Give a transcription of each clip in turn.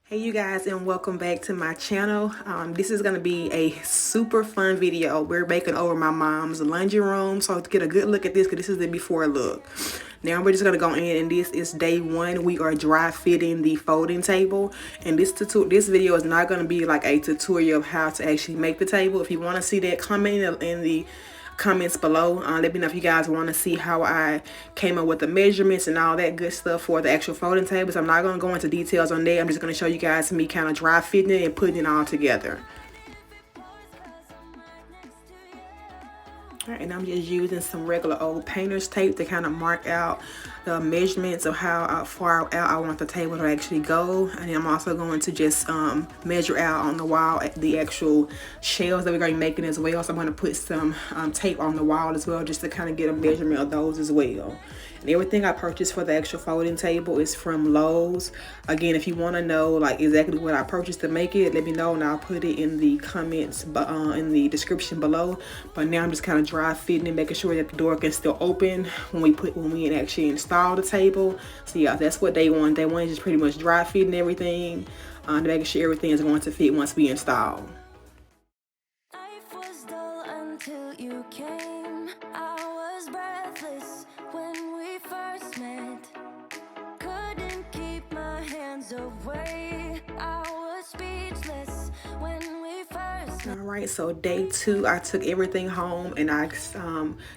Hey you guys, and welcome back to my channel. This is going to be a super fun video. We're making over my mom's laundry room, so to get a good look at this, because this is the before look. Now we're just going to go in, and this is day one. We are dry fitting the folding table, and this video is not going to be like a tutorial of how to actually make the table. If you want to see that, comment in the comments below. Let me know if you guys want to see how I came up with the measurements and all that good stuff for the actual folding tables. I'm not going to go into details on that. I'm just going to show you guys me kind of dry fitting it and putting it all together. Alright, and I'm just using some regular old painter's tape to kind of mark out the measurements of how far out I want the table to actually go. And I'm also going to just measure out on the wall the actual shelves that we're going to be making as well. So I'm going to put some tape on the wall as well, just to kind of get a measurement of those as well. And everything I purchased for the actual folding table is from Lowe's. Again, if you want to know like exactly what I purchased to make it, let me know and I'll put it in the comments in the description below. But now I'm just kind of dry fitting and making sure that the door can still open when we actually install the table. So yeah, that's what day one. Day one is just pretty much dry fitting everything, making sure everything is going to fit once we install. Life was dull until you came. I was breathless when we first met. Couldn't keep my hands away. I was speechless when we first met. Alright, so day two, I took everything home and I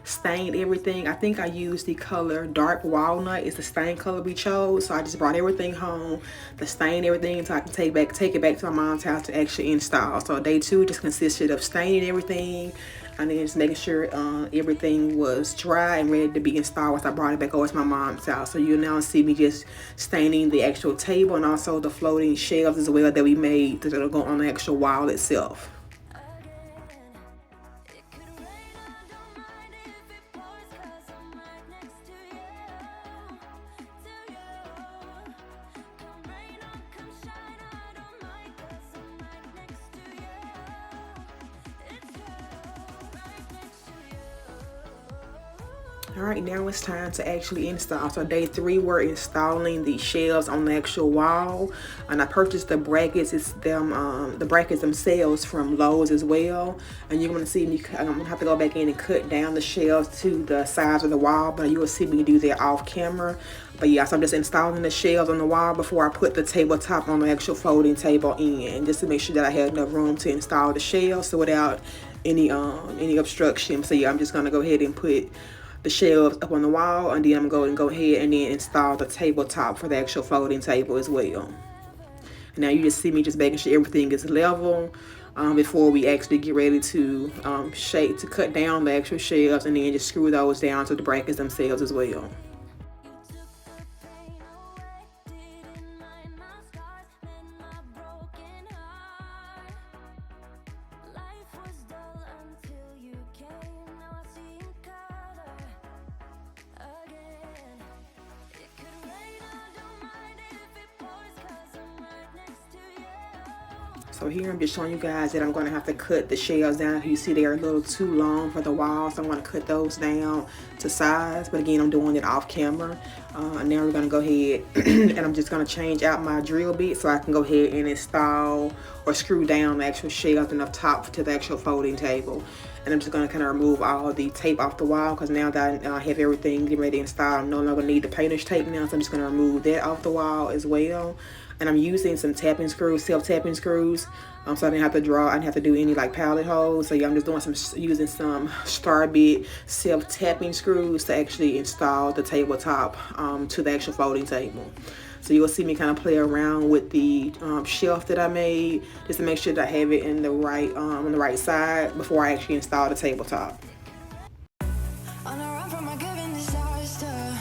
stained everything. I think I used the color dark walnut. It's the stain color we chose. So I just brought everything home to stain everything so I can take it back to my mom's house to actually install. So day two just consisted of staining everything and then just making sure everything was dry and ready to be installed once I brought it back over to my mom's house. So you'll now see me just staining the actual table and also the floating shelves as well that we made that'll go on the actual wall itself. Alright, now it's time to actually install. So day three, we're installing the shelves on the actual wall. And I purchased the brackets. It's them, the brackets themselves from Lowe's as well. And you're going to see me, I'm going to have to go back in and cut down the shelves to the size of the wall. But you will see me do that off camera. But yeah, so I'm just installing the shelves on the wall before I put the tabletop on the actual folding table in. Just to make sure that I have enough room to install the shelves so without any obstruction. So yeah, I'm just going to go ahead and put the shelves up on the wall, and then I'm going to go ahead and then install the tabletop for the actual folding table as well. And now you just see me just making sure everything is level before we actually get ready to cut down the actual shelves and then just screw those down to the brackets themselves as well. So here I'm just showing you guys that I'm going to have to cut the shelves down. If you see they're a little too long for the wall, so I'm going to cut those down to size. But again, I'm doing it off camera. Now we're going to go ahead and I'm just going to change out my drill bit so I can go ahead and install or screw down the actual shelves and up top to the actual folding table. And I'm just going to kind of remove all the tape off the wall, because now that I have everything getting ready to install, I no longer need the painter's tape now. So I'm just going to remove that off the wall as well. And I'm using some tapping screws, self-tapping screws, so I didn't have to do any like pallet holes. So yeah, I'm just using some star bit self-tapping screws to actually install the tabletop to the actual folding table. So you'll see me kind of play around with the shelf that I made just to make sure that I have it in the right on the right side before I actually install the tabletop. On a run from a given disaster,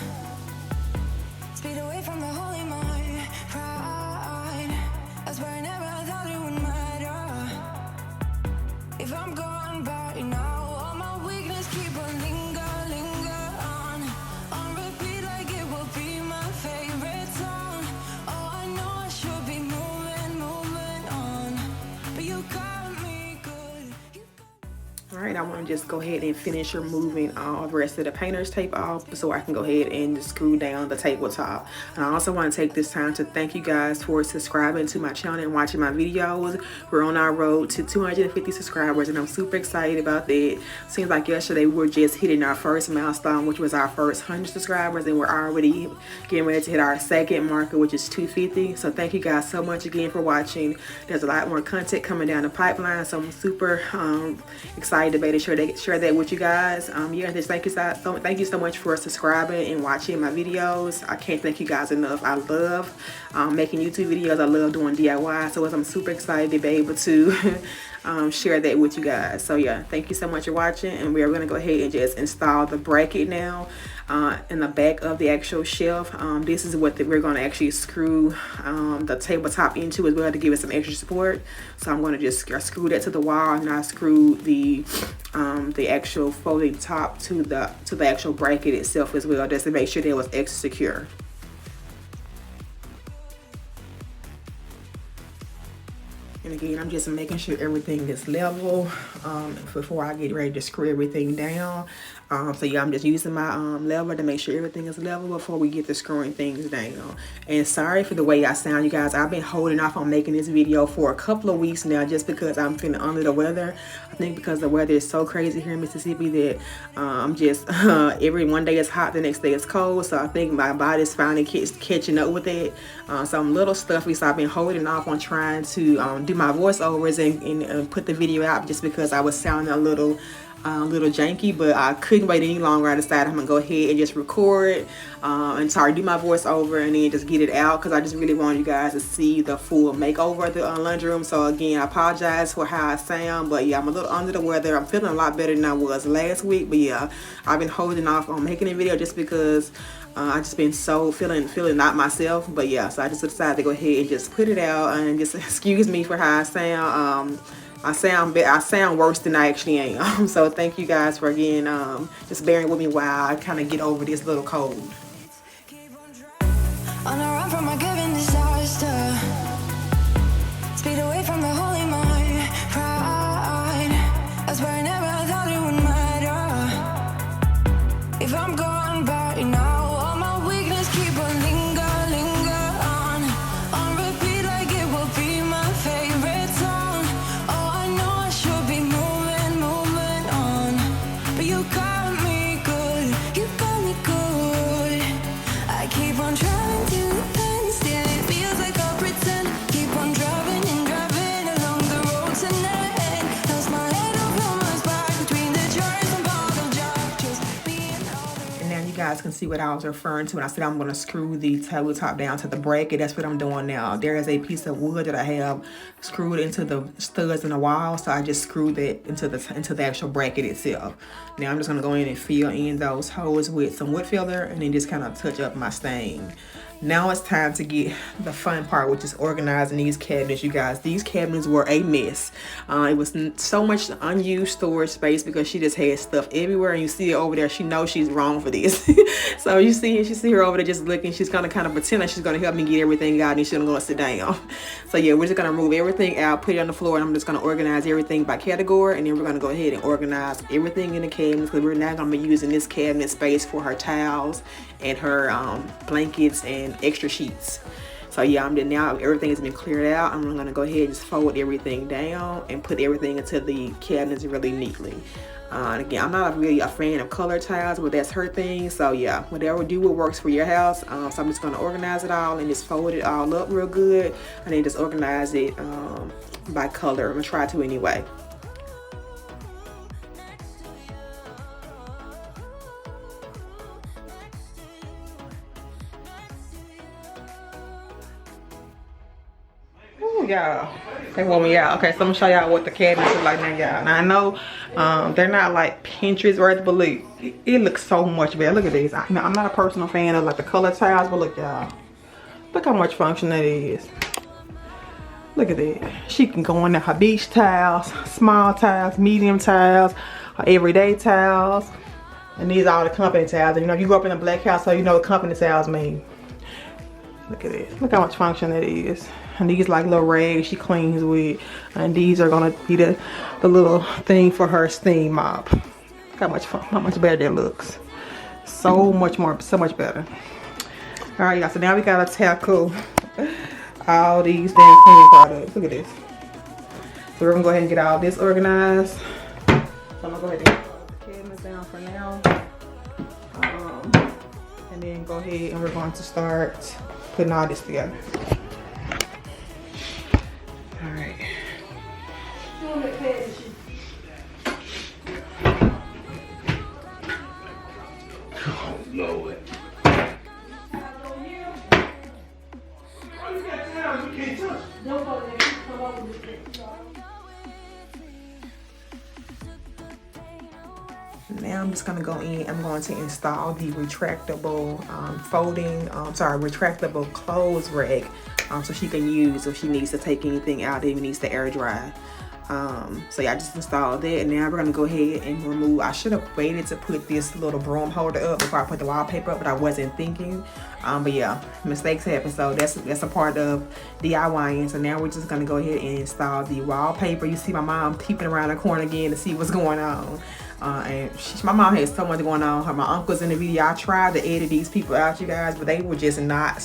speed away from the holy mind, pride. I swear I never thought it would matter. If I'm gone by now, all my weakness keep on linger on repeat like it will be my favorite song. Oh, I know I should be moving on, but you got me good. and I want to just go ahead and finish removing all the rest of the painter's tape off so I can go ahead and just screw down the tabletop. And I also want to take this time to thank you guys for subscribing to my channel and watching my videos. We're on our road to 250 subscribers, and I'm super excited about that. Seems like yesterday we were just hitting our first milestone, which was our first 100 subscribers, and we're already getting ready to hit our second marker, which is 250. So thank you guys so much again for watching. There's a lot more content coming down the pipeline, so I'm super excited to be able to share that with you guys. Yeah, just thank you so much for subscribing and watching my videos. I can't thank you guys enough. I love making YouTube videos. I love doing DIY, so I'm super excited to be able to share that with you guys. So yeah, thank you so much for watching, and we are going to go ahead and just install the bracket now in the back of the actual shelf. This is what we're going to actually screw the tabletop into as well to give it some extra support. So I'm going to just screw that to the wall, and I screw the actual folding top to the actual bracket itself as well, just to make sure that it was extra secure. And again, I'm just making sure everything is level before I get ready to screw everything down. So yeah, I'm just using my lever to make sure everything is level before we get to screwing things down. And sorry for the way I sound, you guys. I've been holding off on making this video for a couple of weeks now just because I'm feeling under the weather. I think because the weather is so crazy here in Mississippi that I'm just every one day it's hot, the next day it's cold. So I think my body's finally catching up with it. So I'm a little stuffy, so I've been holding off on trying to do my voiceovers and put the video out just because I was sounding a little janky, but I couldn't wait any longer. I decided I'm gonna go ahead and just record and do my voiceover and then just get it out, because I just really wanted you guys to see the full makeover of the laundry room. So again, I apologize for how I sound, but yeah, I'm a little under the weather. I'm feeling a lot better than I was last week, but yeah, I've been holding off on making a video just because I just been so feeling not myself. But yeah, so I just decided to go ahead and just put it out, and just excuse me for how I sound. I sound worse than I actually am. So thank you guys for again just bearing with me while I kind of get over this little cold. On a run from a given disaster, speed away from the holy mind, pride. That's where I never thought it would matter. If I'm gone by now, all my weakness keep on linger on repeat like it will be my favorite song. Oh, I know I should be moving on, but you got me good, you got me good. I keep on trying to end, still it feels like I'll pretend. Keep on driving along the road tonight. Lost my head over my back between the jars and bottle jars, just being And now you guys can see what I was referring to when I said I'm going to screw the tabletop down to the bracket. That's what I'm doing now. There is a piece of wood that I have screwed into the studs in the wall, so I just screwed that into the actual bracket itself. Now I'm just going to go in and fill in those holes with some wood filler and then just kind of touch up my stain. Now it's time to get the fun part, which is organizing these cabinets, you guys. These cabinets were a mess. It was so much unused storage space because she just had stuff everywhere, and you see her over there. She knows she's wrong for this. So you see her over there just looking. She's gonna kind of pretend like she's gonna help me get everything out, and she's gonna sit down. So yeah, we're just gonna remove everything out, put it on the floor, and I'm just gonna organize everything by category, and then we're gonna go ahead and organize everything in the cabinets, because we're now gonna be using this cabinet space for her towels and her blankets and extra sheets. So yeah, now everything has been cleared out. I'm gonna go ahead and just fold everything down and put everything into the cabinets really neatly. And again, I'm not really a fan of color tiles, but that's her thing. So yeah, whatever what works for your house. So I'm just gonna organize it all and just fold it all up real good, and then just organize it by color. I'm gonna try to anyway. Y'all, they want me out. Okay, so I'm gonna show y'all what the cabinets look like now, y'all. Now I know they're not like Pinterest worthy, but look, it looks so much better. Look at these. I'm not a personal fan of like the color tiles, but look, y'all, look how much function that is. Look at that. She can go in there, her beach tiles, small tiles, medium tiles, her everyday tiles, and these are all the company tiles. And you know, if you grew up in a black house, so you know what company tiles mean. Look at this. Look how much function that is. and these like little rags she cleans with, and these are gonna be the little thing for her steam mop. How much better that looks. So much better. All right, y'all, so now we gotta tackle all these damn cleaning products. Look at this. So we're gonna go ahead and get all this organized. So I'm gonna go ahead and put the cabinets down for now. And then go ahead and we're going to start putting all this together. All right. Oh, Lord. Now I'm just gonna go in. I'm going to install the retractable retractable clothes rack, so she can use if she needs to take anything out, even needs to air dry. So yeah, I just installed that, and now we're gonna go ahead and remove. I should have waited to put this little broom holder up before I put the wallpaper up, but I wasn't thinking. But yeah, mistakes happen, so that's a part of DIYing. So now we're just gonna go ahead and install the wallpaper. You see my mom peeping around the corner again to see what's going on. My mom has so much going on. My uncle's in the video. I tried to edit these people out, you guys, but they would just not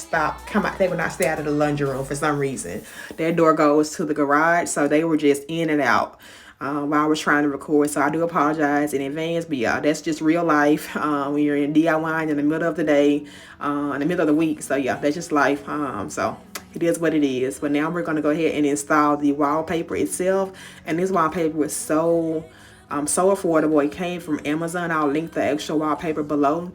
they would not stay out of the laundry room for some reason. Their door goes to the garage, so they were just in and out while I was trying to record. So I do apologize in advance, but yeah, that's just real life when you're in DIY in the middle of the day, in the middle of the week. So yeah, that's just life. So it is what it is. But now we're going to go ahead and install the wallpaper itself, and this wallpaper was so affordable. It came from Amazon. I'll link the actual wallpaper below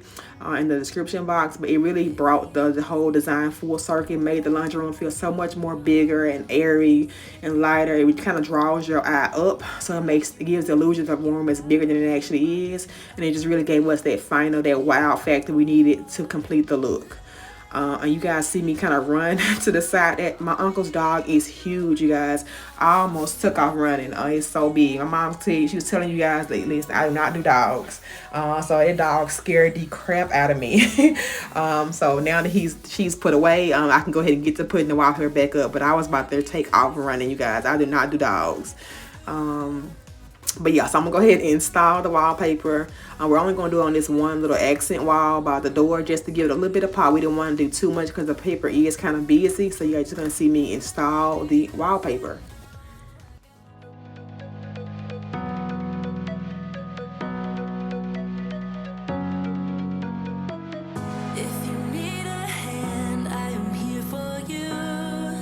in the description box, but it really brought the whole design full circle. It made the laundry room feel so much more bigger and airy and lighter. It kind of draws your eye up, so it gives the illusion of room is bigger than it actually is, and it just really gave us that wow factor we needed to complete the look. And you guys see me kind of run to the side. My uncle's dog is huge, you guys. I almost took off running. It's so big. My mom she was telling you guys that, listen, I do not do dogs. So that dog scared the crap out of me. So now that she's put away, I can go ahead and get to putting the wallpaper back up. But I was about to take off running, you guys. I do not do dogs. But yeah, so I'm gonna go ahead and install the wallpaper. We're only gonna do it on this one little accent wall by the door, just to give it a little bit of pop. We didn't want to do too much because the paper is kind of busy. So you're just gonna see me install the wallpaper. If you need a hand, I am here for you.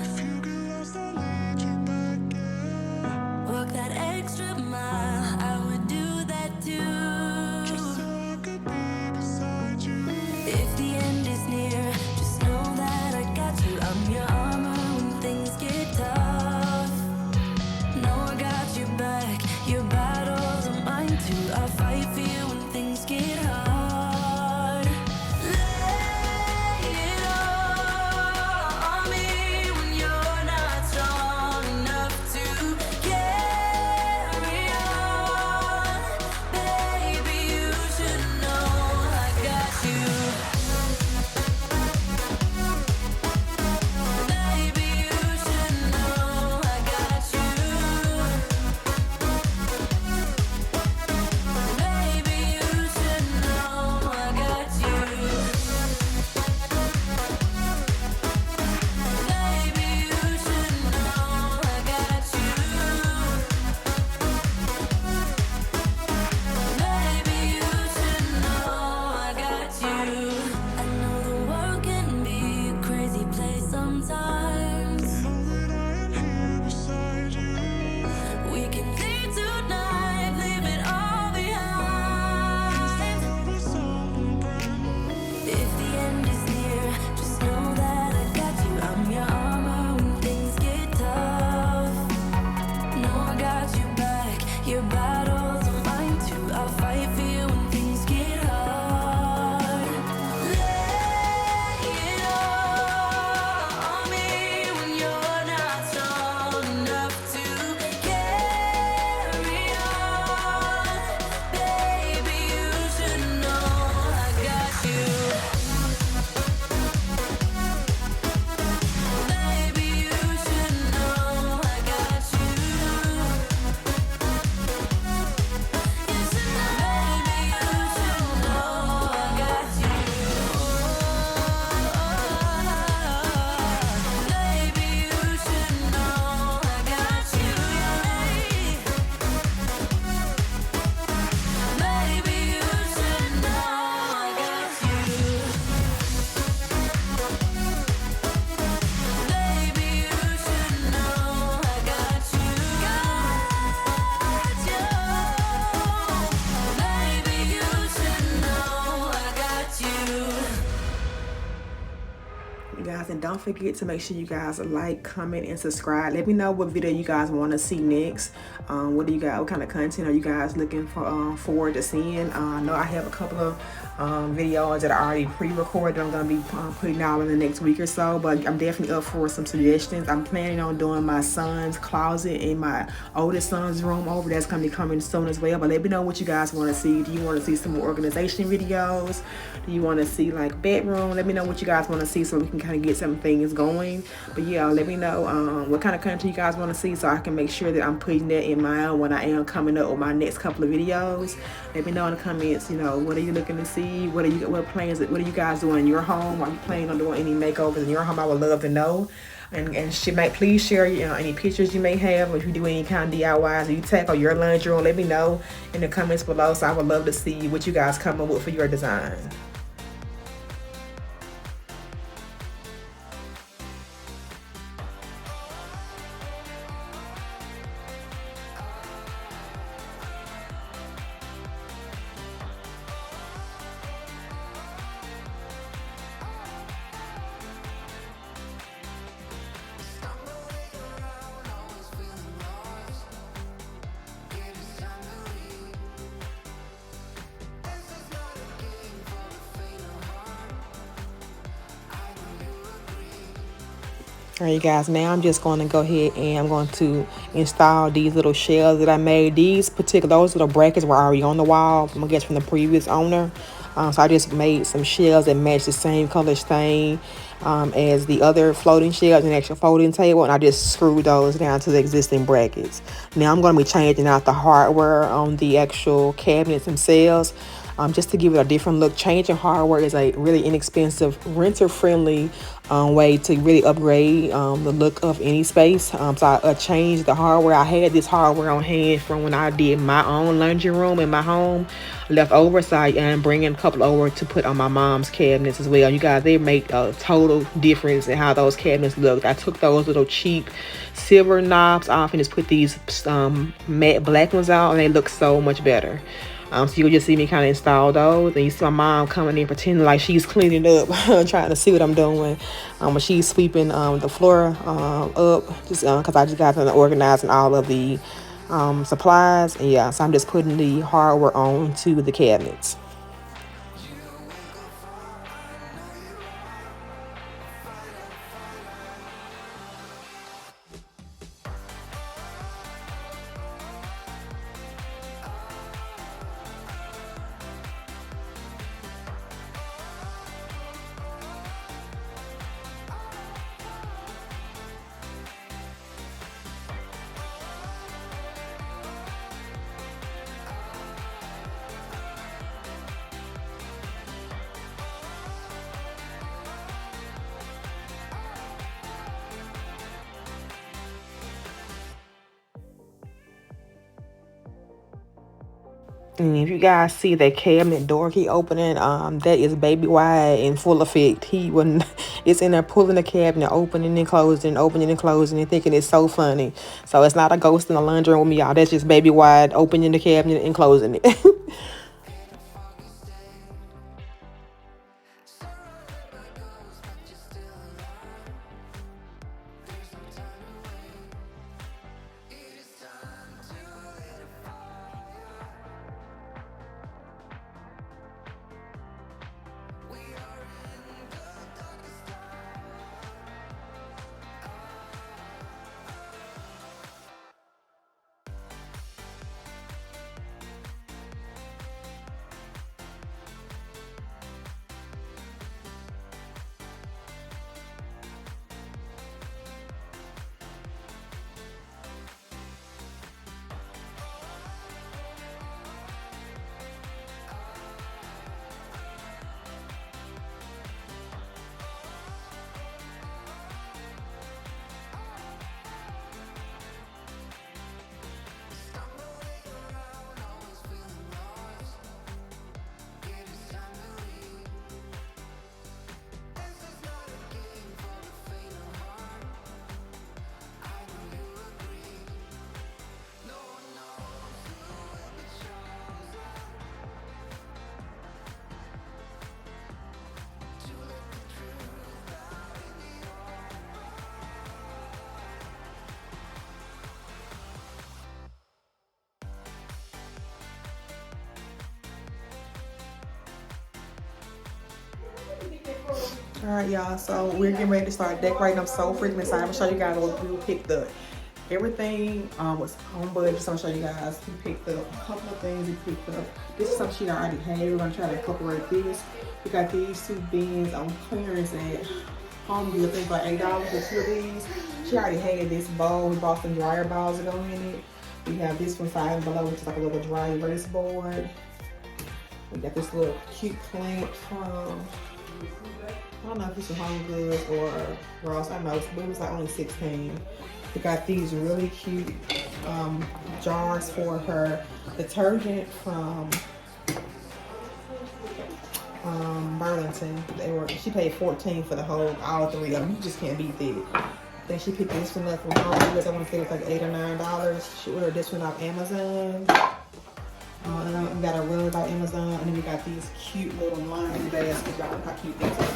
If you get lost, I'll lead you back, yeah. Walk that extra mile, I would do that too. Just so I could be beside you. If the end is near, just know that I got you. I'm your armor when things get tough. don't forget to make sure you guys like, comment, and subscribe. Let me know what video you guys want to see next. What kind of content are you guys looking forward to seeing? I know I have a couple of videos that are already pre-recorded. I'm going to be putting out in the next week or so, but I'm definitely up for some suggestions. I'm planning on doing my son's closet in my oldest son's room over. That's going to be coming soon as well, but let me know what you guys want to see. Do you want to see some more organization videos? Do you want to see like bedroom? Let me know what you guys want to see so we can kind of get some things going. But yeah, let me know what kind of content you guys want to see so I can make sure that I'm putting that in mind when I am coming up with my next couple of videos. Let me know in the comments, what are you looking to see? What are you guys doing in your home? Are you planning on doing any makeovers in your home? I would love to know. And please share any pictures you may have, or if you do any kind of DIYs or you tackle your laundry room, let me know in the comments below. So I would love to see what you guys come up with for your design. Alright, you guys, now I'm just going to go ahead and I'm going to install these little shelves that I made. Those little brackets were already on the wall, I guess from the previous owner. So I just made some shelves that match the same color stain as the other floating shelves and actual folding table, and I just screwed those down to the existing brackets. Now I'm going to be changing out the hardware on the actual cabinets themselves. Just to give it a different look. Changing hardware is a really inexpensive, renter-friendly way to really upgrade the look of any space. So I changed the hardware. I had this hardware on hand from when I did my own laundry room in my home left over, so I am bringing a couple over to put on my mom's cabinets as well. You guys, they make a total difference in how those cabinets look. I took those little cheap silver knobs off and just put these matte black ones out, and they look so much better. So you'll just see me kind of install those, and you see my mom coming in pretending like she's cleaning up, trying to see what I'm doing. But she's sweeping the floor up, just because I just got done organizing all of the supplies. And yeah, so I'm just putting the hardware on to the cabinets. And if you guys see that cabinet door key opening, that is baby wide in full effect. He wouldn't. It's in there pulling the cabinet, opening and closing, and thinking it's so funny. So it's not a ghost in the laundry room, y'all. That's just baby wide opening the cabinet and closing it. Alright, y'all, so we're getting ready to start decorating. I'm so freaking excited. I'm gonna show you guys what we picked up. Everything was on budget, so I'm gonna show you guys. We picked up a couple of things. We picked up, this is something she already had. We're gonna try to incorporate this. We got these 2 bins on clearance at Home Goods. I think like $8 for 2 of these. She already had this bowl. We bought some dryer balls to go in it. We have this one side and below, which is like a little dry erase board. We got this little cute plant from, I don't know if it's a Home Goods or Ross, I don't know, but it was like only 16. We got these really cute jars for her detergent from Burlington. She paid $14 for all 3 of them. You just can't beat that. Then she picked this one up from Home Goods. I want to say it was like $8 or $9. She ordered this one off Amazon. And we got a rug off Amazon, and then we got these cute little laundry baskets. Y'all look how cute these are.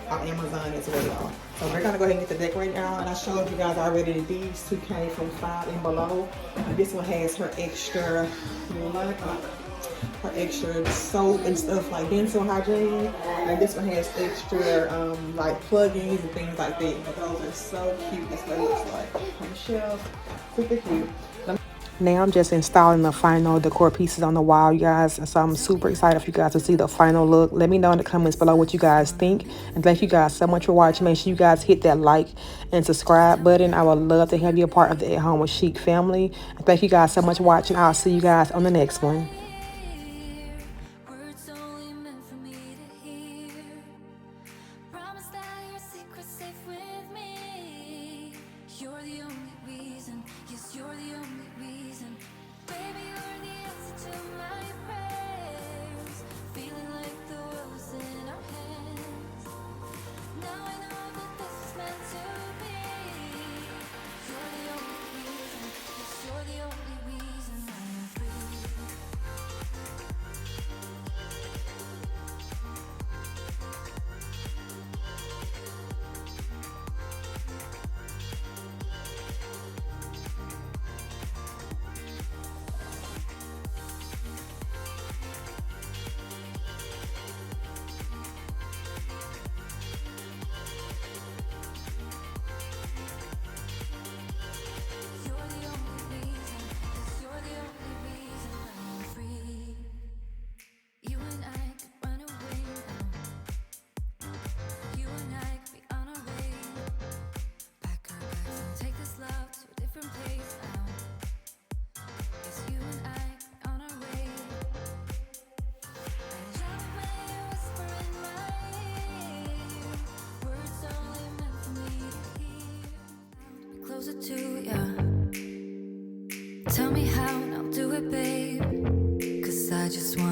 On Amazon as well. So we're gonna go ahead and get the decorating out, and I showed you guys already that these 2 came from 5 and below. And this one has her extra, her extra soap and stuff like dental hygiene, and this one has extra like plugins and things like that. But those are so cute. That's what it looks like on the shelf. Super cute. Now I'm just installing the final decor pieces on the wall, you guys. So I'm super excited for you guys to see the final look. Let me know in the comments below what you guys think. And thank you guys so much for watching. Make sure you guys hit that like and subscribe button. I would love to have you a part of the At Home with Chic family. And thank you guys so much for watching. I'll see you guys on the next one. Words only meant for me to hear. Promise that your secret's safe with me. You're the only reason. Yes, you're the only reason. Baby, you're the answer to my prayers. Feeling like the world's in our hands. Now I know that this is meant to be. You're the only reason. Yes, you're the only reason I'm free. You're the only reason, yes, you're the only reason I'm free. You and I could run away now. You and I could be on our way. Pack our bags and take this love to a different place now. Yes, you and I could be on our way. I love when you whisper in my ear. Words only meant for me to hear. Be closer to ya. Tell me how and I'll do it, babe. 'Cause I just want